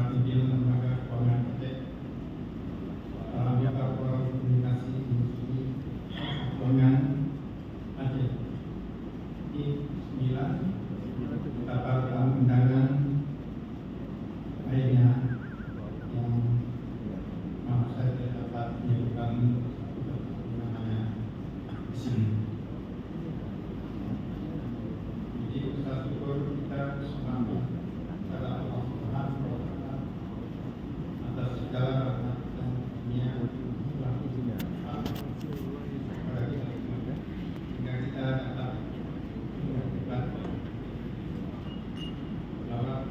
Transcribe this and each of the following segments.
pimpinan lembaga keuangan Aceh, anggota Forum Komunikasi Industri Keuangan Aceh, I9, dapat tamu undangan lainnya yang maaf saya tidak dapat menyebutkan namanya di sini. Jadi usaha syukur kita selamat kepada Allah Subhanahu wa Ta'ala atas segala rahmat dan karunia telah diberikan kepada kita semua, sehingga kita dapat melakukan bahwa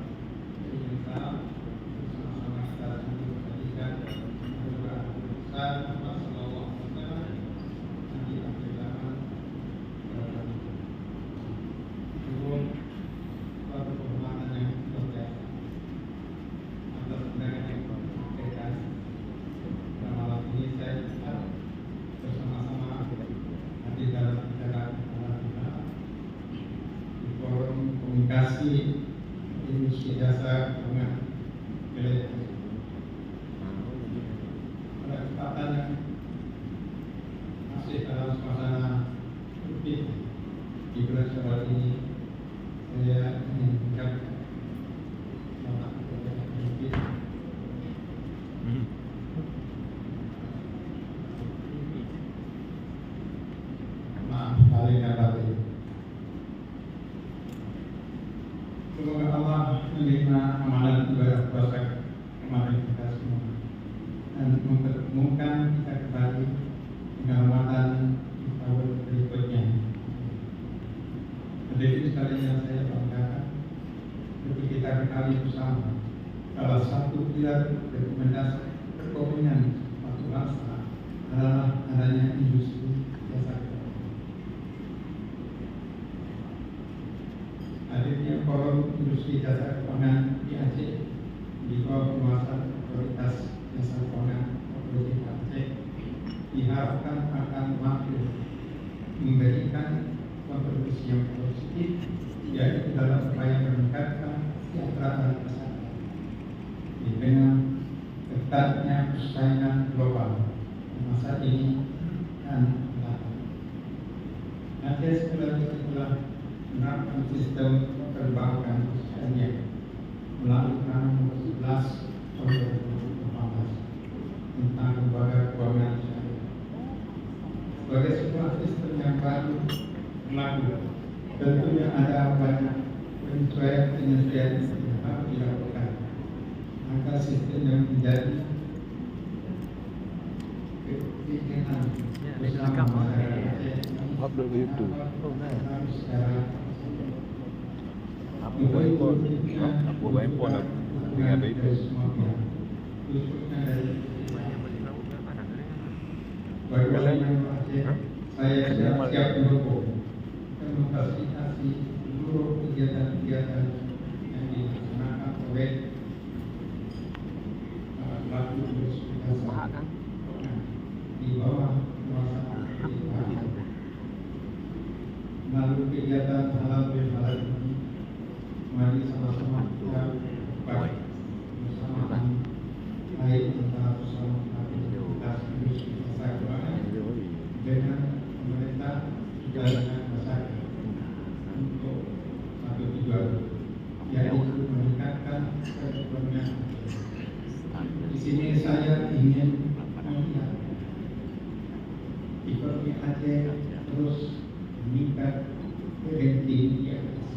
kita bersama-sama kita menjadikan doa besar Allah Subhanahu wa Ta'ala nanti akhir zaman suatu kehormatan yang luar biasa atas undangan yang berkaitan. Dan malam ini saya tetap bersama-sama hadir dalam acara di Forum Komunikasi Industri Jasa Keuangan Wilayah Aceh. Pada kesempatan yang masih dalam suasana COVID di bulan Syawal ini, saya ingin mengucapkan selamat kepada COVID. Maaf paling batin. Semoga Allah menerima amalan ibadah puasa kemarin kita semua dan mempertemukan kita kembali dengan Ramadan di tahun berikutnya. Hadirin sekalian yang saya banggakan, seperti kita ketahui bersama, salah satu pilar rekomendasi perekonomian suatu bangsa adalah adanya industri jasa keuangan. Hadirnya Forum Industri Jasa Keuangan di Aceh di bawah penguasaan Otoritas Jasa Keuangan Otoritas Aceh diharapkan akan mampu memberikan kontribusi yang positif, yaitu dalam upaya meningkatkan kesejahteraan masyarakat di tengah ketatnya persaingan global masa ini dan belakang. Aceh setelah menerapkan sistem perbankan syariah melalui Undang Nomor 11 Tahun 2018 tentang lembaga keuangan syariah. Sebagai sebuah sistem yang baru berlaku, tentunya ada banyak penyesuaian yang harus dilakukan agar sistem yang menjadi keinginan bersama masyarakat upload ke YouTube. Apa handphone dengan itu. Saya siap mendukung dan memfasilitasi seluruh kegiatan-kegiatan yang dilaksanakan oleh pelaku industri jasa di bawah penguasaan melalui kegiatan halal bihalal ini. Mari sama-sama kita bersamaan baik antara bersama aktivitas industri jasa keuangan dengan pemerintah juga dengan masyarakat untuk satu tujuan, yaitu meningkatkan perekonomian. Di sini saya ingin melihat ekonomi Aceh terus meningkat berhenti di atas.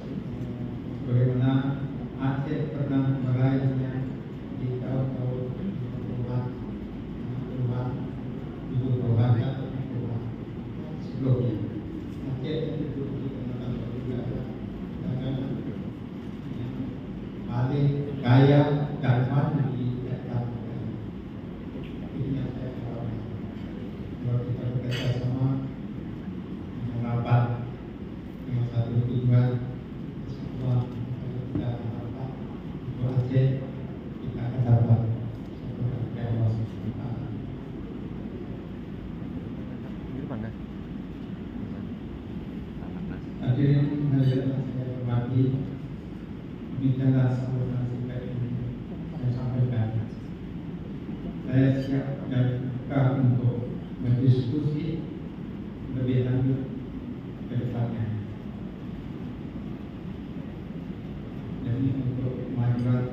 Bagaimana Aceh pernah meraihnya di tahun-tahun 70-an, 60-an atau 70-an sebelumnya. Aceh itu dikenal juga dengan yang paling kaya dan maju di daerah. Ini yang saya harapkan. Kalau kita bekerja sama dengan rapat dengan satu tujuan, semua kita harapkan untuk Aceh kita akan dapat satu Allah Subhanahu wa Ta'ala. Hadirin hadirat saya hormati, demikianlah sambutan singkat ini saya sampaikan. Saya siap dan terbuka untuk berdiskusi lebih lanjut ke depannya. Jadi untuk kemajuan